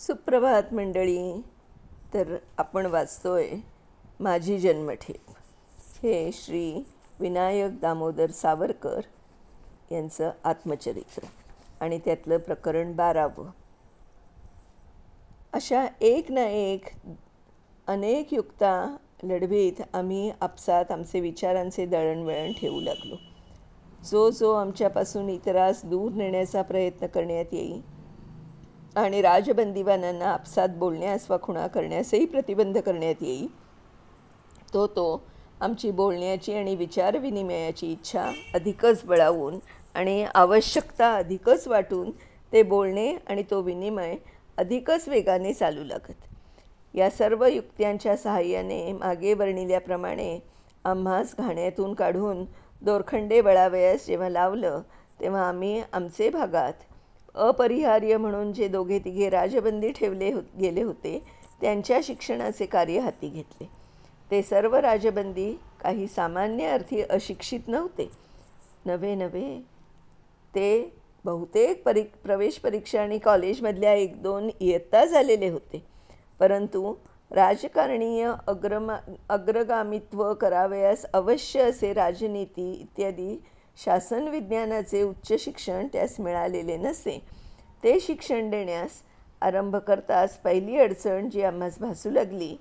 सुप्रभात मंडळी. तर आपण वाचतोय माझी जन्मठेप, हे श्री विनायक दामोदर सावरकर यांचं आत्मचरित्र आणि त्यातलं प्रकरण 12. अशा एक ना एक अनेक युक्ता लढवीत आम्ही आपसात आमचे विचारांचे दळणवळण ठेवू लागलो. जो आमच्यापासून इतरास दूर नेण्याचा प्रयत्न करण्यात येईल आणि राजबंदीवानांना आपसात बोलण्यास वा खुणा करण्यासही प्रतिबंध करण्यात येईल, तो आमची बोलण्याची आणि विचारविनिमयाची इच्छा अधिकच बळावून आणि आवश्यकता अधिकच वाटून ते बोलणे आणि तो विनिमय अधिकच वेगाने चालू लागत. या सर्व युक्त्यांच्या सहाय्याने मागे वर्णिल्याप्रमाणे आम्हास घाण्यातून काढून दोरखंडे वळावयास जेव्हा लावलं, तेव्हा आम्ही आमचे भागात अपरिहार्य म्हणून जे दोघे तिघे राजबंदी ठेवले गेले होते त्यांच्या शिक्षणाचे कार्य हाती घेतले. ते सर्व राजबंदी काही सामान्य अर्थी अशिक्षित नव्हते. नव्हे ते बहुतेक प्रवेश परीक्षा आणि कॉलेजमधल्या 1-2 इयत्ता झालेले होते. परंतु राजकारणीय अग्रगामित्व करावयास अवश्य असे राजनीती इत्यादी शासन विज्ञानाचे उच्च शिक्षण त्यास मिळालेले नसे. ते शिक्षण देण्यास आरंभ करताच पहिली अडचण जी आम्हास भासू लागली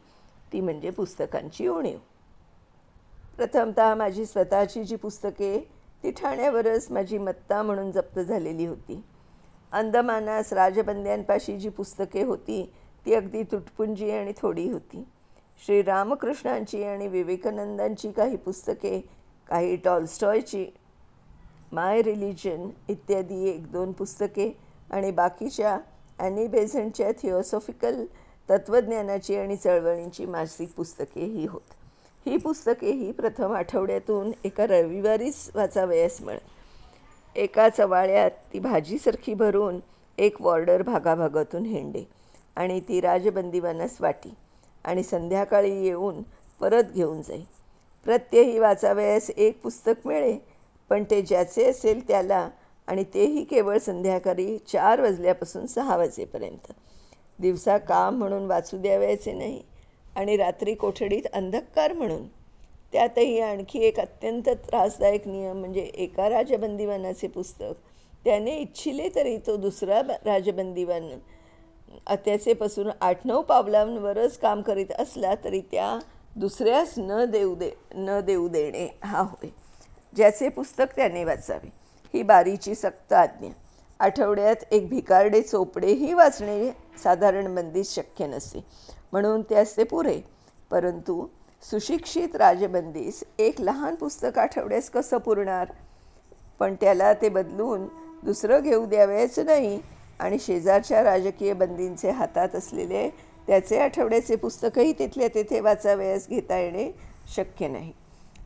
ती म्हणजे पुस्तकांची उणीव. प्रथमतः माझी स्वतःची जी पुस्तके ती ठाण्यावरच माझी मत्ता म्हणून जप्त झालेली होती. अंदमानास राजबंद्यांपाशी जी पुस्तके होती ती अगदी तुटपुंजी आणि थोडी होती. श्री रामकृष्णांची आणि विवेकानंदांची काही पुस्तके, काही टॉल्स्टॉयची माय रिलिजन इत्यादी 1-2 पुस्तके आणि बाकीच्या ॲनी बेझंटच्या थिओसॉफिकल तत्त्वज्ञानाची आणि चळवळींची मासिक पुस्तके ही होत. ही पुस्तके ही प्रथम आठवड्यातून एका रविवारीच वाचावयास मिळत. एका चवाळ्यात ती भाजीसारखी भरून एक वॉर्डर भागाभागातून हेंडे आणि ती राजबंदीवानास वाटी आणि संध्याकाळी येऊन परत घेऊन जाई. प्रत्यही वाचावयास एक पुस्तक मिळे, पण ते ज्याचे असेल त्याला, आणि तेही केवळ संध्याकाळी 4 वाजल्यापासून 6 वाजेपर्यंत. दिवसा काम म्हणून वाचू द्यावयाचे नाही आणि रात्री कोठडीत अंधकार म्हणून. त्यातही आणखी एक अत्यंत त्रासदायक नियम म्हणजे एका राजबंदीवानाचे पुस्तक त्याने इच्छिले तरी तो दुसरा राजबंदीवान त्याचेपासून 8-9 पावलांवरच काम करीत असला तरी त्या दुसऱ्यास न देऊ देणे हा होय. ज्याचे पुस्तक त्याने वाचावे ही बारीची सक्त आज्ञा. आठवड्यात एक भिकारडे चोपडेही वाचणे साधारण बंदीत शक्य नसे, म्हणून त्यास ते पुरे. परंतु सुशिक्षित राजबंदीस एक लहान पुस्तक आठवड्यास कसं पुरणार? पण त्याला ते बदलून दुसरं घेऊ द्यावयाचं नाही आणि शेजारच्या राजकीय बंदींचे हातात असलेले त्याचे आठवड्याचे पुस्तकही तिथल्या तेथे वाचावयास घेता येणे शक्य नाही.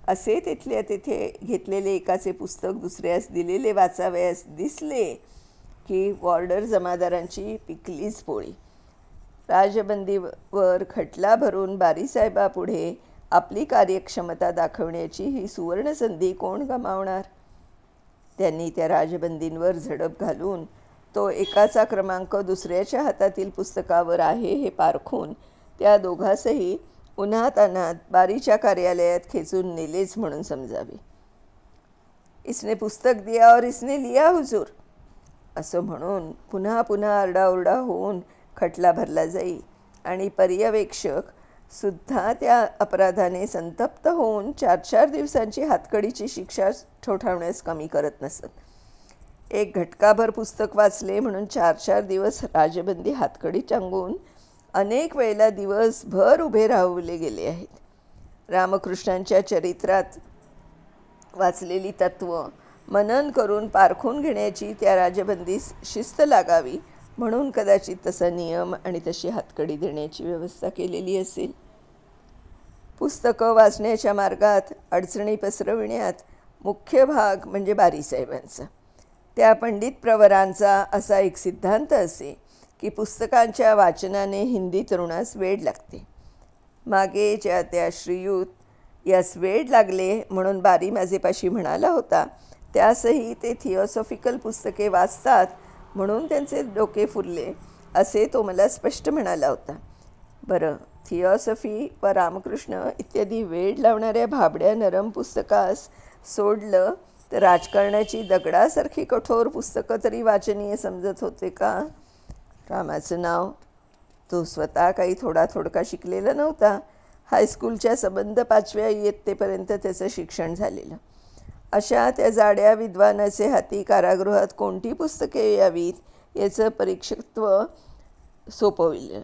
असे तिथल्या तेथे घेतलेले एकाचे पुस्तक दुसऱ्यास दिलेले वाचावयास दिसले की वॉर्डर जमादारांची पिकलीच पोळी. राजबंदीवर खटला भरून बारीसाहेबापुढे आपली कार्यक्षमता दाखवण्याची ही सुवर्णसंधी कोण गमावणार? त्यांनी त्या राजबंदींवर झडप घालून तो एकाचा क्रमांक दुसऱ्याच्या हातातील पुस्तकावर आहे हे पारखून त्या दोघांसही उन्हातान्हात बारीच्या कार्यालयात खेचून नेलेच म्हणून समजावे. इसने पुस्तक दिया और इसने लिया हुजूर असं म्हणून पुन्हा पुन्हा आरडाओरडा होऊन खटला भरला जाई आणि पर्यवेक्षक सुद्धा त्या अपराधाने संतप्त होऊन 4-4 दिवसांची हातकडीची शिक्षा ठोठावण्यास कमी करत नसत. एक घटकाभर पुस्तक वाचले म्हणून 4-4 दिवस राजबंदी हातकडी टांगून अनेक वेळेला दिवसभर उभे राहवले गेले आहेत. रामकृष्णांच्या चरित्रात वाचलेली तत्त्व मनन करून पारखून घेण्याची त्या राजबंदीस शिस्त लागावी म्हणून कदाचित तसा नियम आणि तशी हातकडी देण्याची व्यवस्था केलेली असेल. पुस्तकं वाचण्याच्या मार्गात अडचणी पसरविण्यात मुख्य भाग म्हणजे बारीसाहेबांचा. त्या पंडित प्रवरांचा असा एक सिद्धांत असे की पुस्तकांच्या वाचनाने हिंदी तरुणास वेड लागते. मागे ज्या त्या श्रीयुत यास वेड लागले म्हणून बारी माझेपाशी म्हणाला होता, त्यासही ते थिओसॉफिकल पुस्तके वाचतात म्हणून त्यांचे डोके फुरले असे तो मला स्पष्ट म्हणाला होता. बरं, थिऑसॉफी व रामकृष्ण इत्यादी वेड लावणाऱ्या भाबड्या नरम पुस्तकास सोडलं तर राजकारणाची दगडासारखी कठोर पुस्तकं तरी वाचनीय समजत होते का? रामाचं नाव. तो स्वतः काही थोडका शिकलेला नव्हता. हायस्कूलच्या संबंध 5व्या इयत्तेपर्यंत त्याचं शिक्षण झालेलं. अशा त्या जाड्या विद्वानाचे हाती कारागृहात कोणती पुस्तके यावीत याचं परीक्षत्व सोपविलं.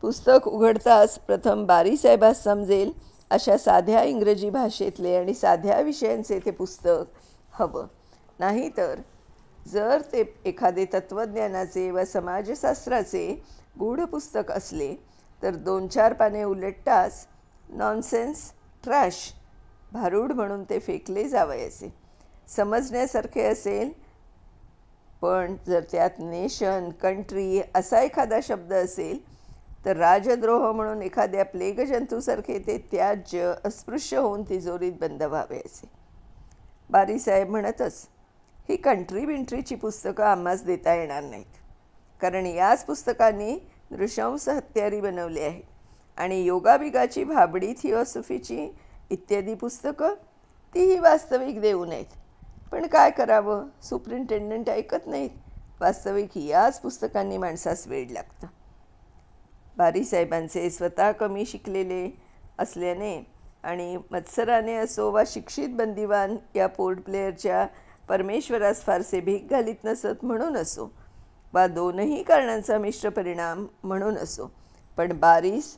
पुस्तक उघडताच प्रथम बारीसाहेबास समजेल अशा साध्या इंग्रजी भाषेतले आणि साध्या विषयांचे ते पुस्तक हवं. नाहीतर जर ते एखादे तत्त्वज्ञानाचे व समाजशास्त्राचे गूढ पुस्तक असले तर 2-4 पाने उलटताच नॉनसेन्स, ट्रॅश, भारूड म्हणून ते फेकले जावयाचे. समजण्यासारखे असेल, पण जर त्यात नेशन, कंट्री असा एखादा शब्द असेल तर राजद्रोह म्हणून एखाद्या प्लेग जंतूसारखे ते त्याज्य अस्पृश्य होऊन तिजोरीत बंद व्हावयाचे. बारीसाहेब म्हणतच, ही कंट्री बिंट्रीची पुस्तकं आम्हास देता येणार नाहीत, कारण याच पुस्तकांनी नृशंस हत्यारी बनवले आहेत आणि योगाबिगाची भाबडी थिऑसॉफीची इत्यादी पुस्तकं तीही वास्तविक देऊ नयेत. पण काय करावं, सुपरिंटेंडंट ऐकत नाहीत. वास्तविक याच पुस्तकांनी माणसास वेड लागतं. बारीसाहेबांचे स्वतः कमी शिकलेले असल्याने आणि मत्सराने असो वा शिक्षित बंदिवान या पोर्ट ब्लेअरच्या परमेश्वरास फारसे भीक घालीत नसत म्हणून असो, वा दोनही कारणांचा मिश्र परिणाम म्हणून असो, पण बारीस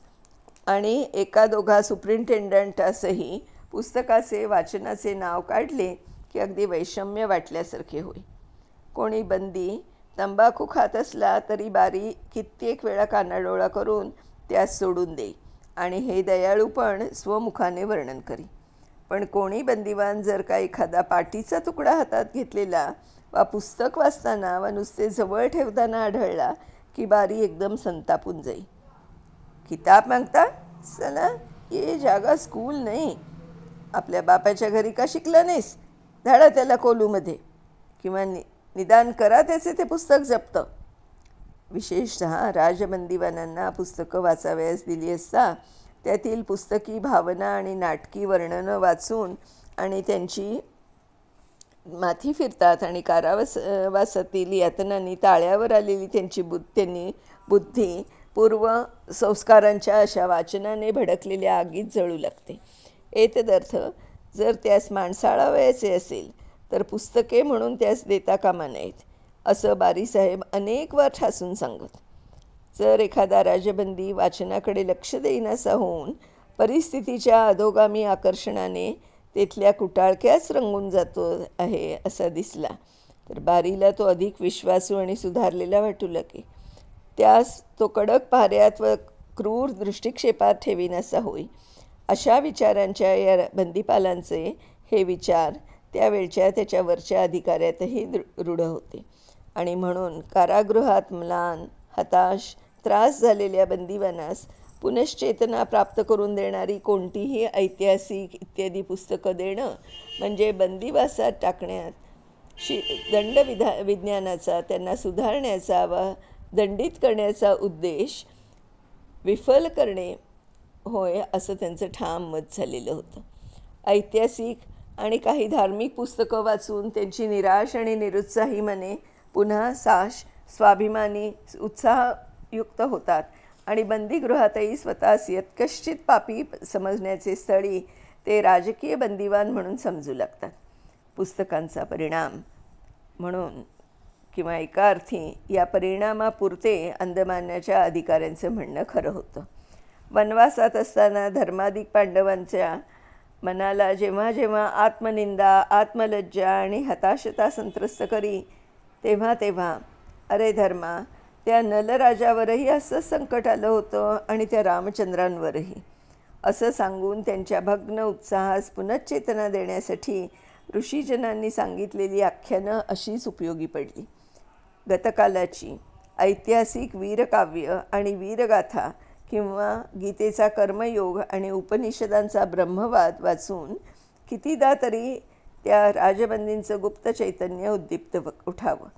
आणि 1-2 सुपरिंटेंडंटासही पुस्तकाचे वाचनाचे नाव काढले की अगदी वैषम्य वाटल्यासारखे होई. कोणी बंदी तंबाखू खात असला तरी बारी कित्येक वेळा कानाडोळा करून त्यास सोडून देई आणि हे दयाळूपण स्वमुखाने वर्णन करी. पण कोणी बंदिवान जर का एखादा पाटीचा तुकडा हातात घेतलेला वा पुस्तक वाचताना वा नुसते जवळ ठेवताना आढळला की बारी एकदम संतापून जाई. किताब मागता? चला, ये जागा स्कूल नाही. आपल्या बापाच्या घरी का शिकला नाहीस? धाडा त्याला कोलूमध्ये, किंवा निदान करा त्याचे ते पुस्तक जप्त. विशेषतः राजबंदिवानांना पुस्तकं वाचावयास दिली असता त्यातील पुस्तकी भावना आणि नाटकी वर्णनं वाचून आणि त्यांची माथी फिरतात आणि कारावासातील यातनांनी ताळ्यावर आलेली त्यांनी बुद्धी पूर्व संस्कारांच्या अशा वाचनाने भडकलेल्या आगीत जळू लागते. एतदर्थ जर त्यास माणसाळावयाचे असेल तर पुस्तके म्हणून त्यास देता कामा नयेत, असं बारीसाहेब अनेक वर ठासून सांगत. जर एखादा राजबंदी वाचनाकडे लक्ष देईनासा होऊन परिस्थितीच्या अधोगामी आकर्षणाने तेथल्या कुटाळक्याच रंगून जातो आहे असा दिसला तर बारीला तो अधिक विश्वासू आणि सुधारलेला वाटू लागे. त्यास तो कडक पाऱ्यात व क्रूर दृष्टिक्षेपात ठेवीनासा होई. अशा विचारांच्या या बंदीपालांचे हे विचार त्यावेळच्या त्याच्यावरच्या अधिकाऱ्यातही रूढ होते आणि म्हणून कारागृहात म्लान, हताश, त्रास झालेल्या बंदिवानास पुनश्चेतना प्राप्त करून देणारी कोणतीही ऐतिहासिक इत्यादी पुस्तकं देणं म्हणजे बंदिवासात टाकण्यात विज्ञानाचा त्यांना सुधारण्याचा वा दंडित करण्याचा उद्देश विफल करणे होय असं त्यांचं ठाम मत झालेलं होतं. ऐतिहासिक आणि काही धार्मिक पुस्तकं वाचून त्यांची निराश आणि निरुत्साही मने पुन्हा स्वाभिमानी उत्साहयुक्त होतात आणि बंदीगृहातही स्वतःस यत्कश्चित पापी समजण्याचे स्थळी ते राजकीय बंदिवान म्हणून समजू लागतात. पुस्तकांचा परिणाम म्हणून किंवा एका अर्थी या परिणामापुरते अंदमानाच्या अधिकाऱ्यांचं म्हणणं खरं होतं. वनवासात असताना धर्माधिक पांडवांच्या मनाला जेव्हा जेव्हा आत्मनिंदा, आत्मलज्जा आणि हताशता संत्रस्त करी तेव्हा अरे धर्मा, त्या नलराजावरही असं संकट आलं होतं आणि त्या रामचंद्रांवरही, असं सांगून त्यांच्या भग्न उत्साहास पुनश्चेतना देण्यासाठी ऋषीजनांनी सांगितलेली आख्यानं अशीच उपयोगी पडली. गतकालाची ऐतिहासिक वीरकाव्य आणि वीरगाथा किंवा गीतेचा कर्मयोग आणि उपनिषदांचा ब्रह्मवाद वाचून कितीदा तरी त्या राजबंदींचं गुप्त चैतन्य उद्दीप्त उठावं.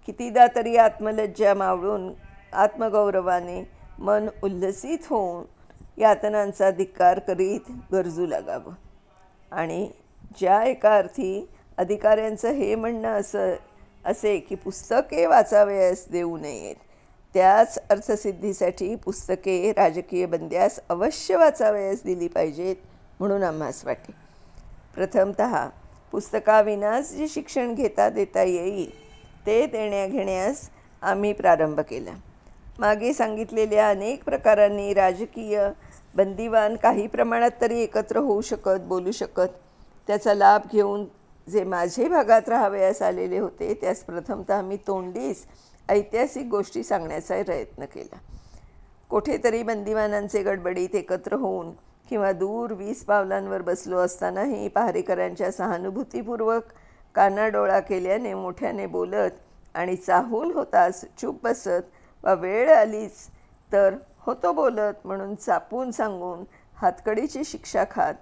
कितीदा तरी आत्मलज्जा मावळून आत्मगौरवाने मन उल्लसित होऊन यातनांचा धिक्कार करीत गरजू लागावं. आणि ज्या एका अर्थी अधिकाऱ्यांचं हे म्हणणं असे की पुस्तके वाचावयास देऊ नयेत, त्याच अर्थसिद्धीसाठी पुस्तके राजकीय बंद्यास अवश्य वाचावयास दिली पाहिजेत म्हणून आम्हास वाटे. प्रथमतः पुस्तकाविनाच जे शिक्षण देता येईल ते देण्याघेण्यास आम्ही प्रारंभ केला. मागे सांगितलेल्या अनेक प्रकारांनी राजकीय बंदिवान काही प्रमाणात तरी एकत्र होऊ शकत, बोलू शकत. त्याचा लाभ घेऊन जे माझे भागात राहावयास आलेले होते त्यास प्रथमतः मी तोंडीस ऐतिहासिक गोष्टी सांगण्याचा प्रयत्न केला. कोठेतरी बंदिवानांचे गडबडीत एकत्र होऊन किंवा दूर 20 पावलांवर बसलो असतानाही पहारेकरांच्या सहानुभूतीपूर्वक कानाडोळा केल्याने मोठ्याने बोलत आणि चाहूल होताच चूप बसत वा वेळ आलीच तर होतो बोलत म्हणून चापून सांगून हातकडीची शिक्षा खात,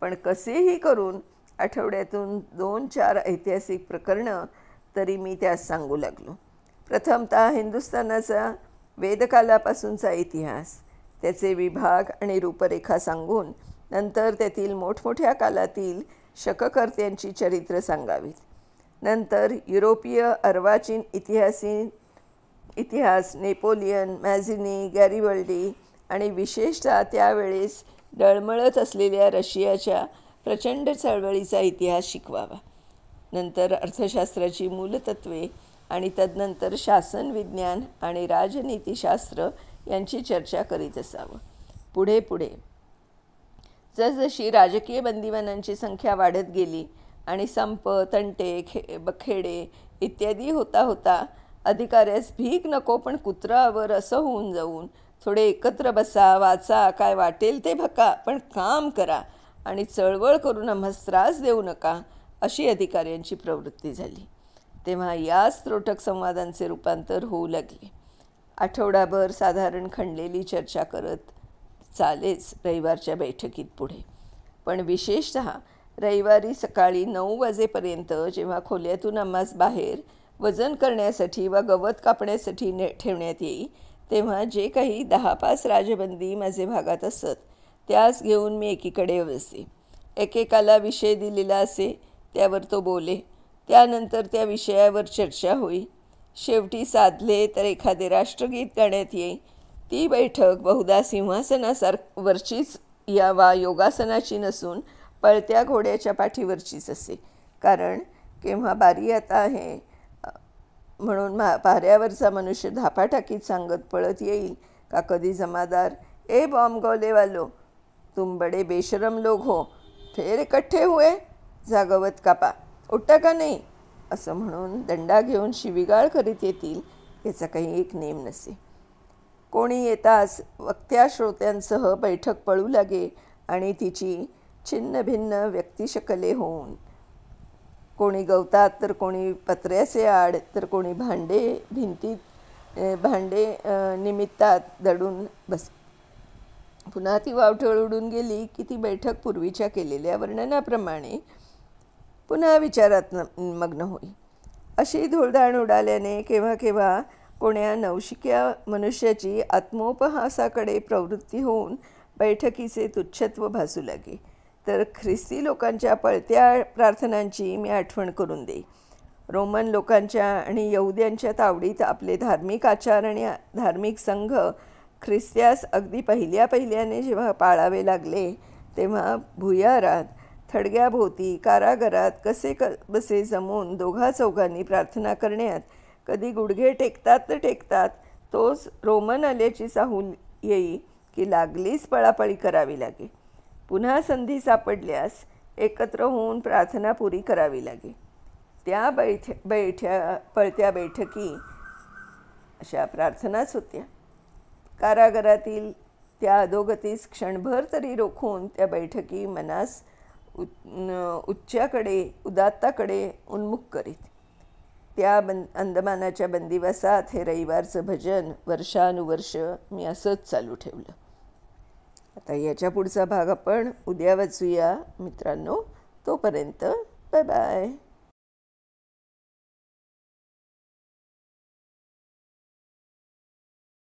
पण कसेही करून आठवड्यातून 2-4 ऐतिहासिक प्रकरणं तरी मी त्यास सांगू लागलो. प्रथमतः हिंदुस्थानाचा वेदकालापासूनचा इतिहास, त्याचे विभाग आणि रूपरेखा सांगून नंतर त्यातील मोठमोठ्या कालातील शककर्त्यांची चरित्र सांगावीत. नंतर युरोपीय अर्वाचीन इतिहास, नेपोलियन, मॅझिनी, गॅरिबल्डी आणि विशेषतः त्यावेळेस डळमळत असलेल्या रशियाच्या प्रचंड चळवळीचा इतिहास शिकवावा. नंतर अर्थशास्त्राची मूलतत्वे आणि तदनंतर शासन विज्ञान आणि राजनीतीशास्त्र यांची चर्चा करीत असावं. पुढे पुढे जसजशी राजकीय बंदिवानांची संख्या वाढत गेली आणि संप, तंटे, बखेडे इत्यादी होता होता अधिकाऱ्यास भीक नको पण कुत्रावर असं होऊन जाऊन थोडे एकत्र बसा, वाचा, काय वाटेल ते भका, पण काम करा आणि चळवळ करून आम्हास त्रास देऊ नका, अशी अधिकाऱ्यांची प्रवृत्ती झाली. तेव्हा याच त्रोटक संवादांचे रूपांतर होऊ लागले. आठवडाभर साधारण खणलेली चर्चा करत चालेच रविवारच्या बैठकीत पुढे. पण विशेषतः रविवारी सकाळी 9 वाजेपर्यंत जेव्हा खोल्यातून आम्हास बाहेर वजन करण्यासाठी वा गवत कापण्यासाठी ठेवण्यात येई, तेव्हा जे काही 10-5 राजबंदी माझे भागात असत त्यास घेऊन मी एकीकडे बसे. एकेकाला विषय दिलेला असे त्यावर तो बोले, त्यानंतर त्या विषयावर चर्चा होई. शेवटी साधले तर एखादे राष्ट्रगीत गाण्यात येई. ती बैठक बहुधा सिंहासनावरचीच या वा योगासनाची नसून पळत्या घोड्याच्या पाठीवरचीच असे. कारण केव्हा बारी आता आहे म्हणून पाऱ्यावरचा मनुष्य धापाटाकीत सांगत पळत येईल का कधी जमादार, ए बॉम्बगोले वालो, तुम बडे बेशरम लोग हो, फिर इकट्ठे हुए, जागवत कापा, उठता का नाही, असं म्हणून दंडा घेऊन शिवीगाळ करीत येतील याचा काही एक नेम नसे. कोणी येताच वक्त्या श्रोत्यांसह बैठक पळू लागे आणि तिची छिन्न भिन्न व्यक्तिशकले होऊन कोणी गवतात तर कोणी पत्र्याचे आड तर कोणी भांडे निमित्तात दडून बस. पुन्हा ती वावटळ उडून गेली की ती बैठक पूर्वीच्या केलेल्या वर्णनाप्रमाणे पुन्हा विचारात मग्न होई. अशी धुळधाण उडाल्याने केव्हा केव्हा कोण्या नवशिक्या मनुष्याची आत्मोपहासाकडे प्रवृत्ती होऊन बैठकीचे तुच्छत्व भासू लागे, तर ख्रिस्ती लोकांच्या पळत्या प्रार्थनांची मी आठवण करून देई. रोमन लोकांच्या आणि यहुद्यांच्या तावडीत आपले धार्मिक आचार आणि धार्मिक संघ ख्रिस्त्यास अगदी पहिल्याने जेव्हा पाळावे लागले, तेव्हा भुयारात, थडग्याभोवती, कारागरात कसे बसे जमून 2-4 प्रार्थना करण्यात कधी गुडघे टेकतात तर टेकतात, तोच रोमन आल्याची चाहूल येई की लागलीच पळापळी करावी लागे. पुन्हा संधी सापडल्यास एकत्र होऊन प्रार्थना पुरी करावी लागे. त्या पळत्या बैठकी अशा प्रार्थनाच होत्या. कारागरातील त्या अधोगतीस क्षणभर तरी रोखून त्या बैठकी मनास उदात्ताकडे उन्मुख करीत. त्या अंदमानाच्या बंदिवासात हे रविवारचं भजन वर्षानुवर्ष मी असंच चालू ठेवलं. आता याच्या पुढचा भाग आपण उद्या वाचूया मित्रांनो. तोपर्यंत बाय बाय.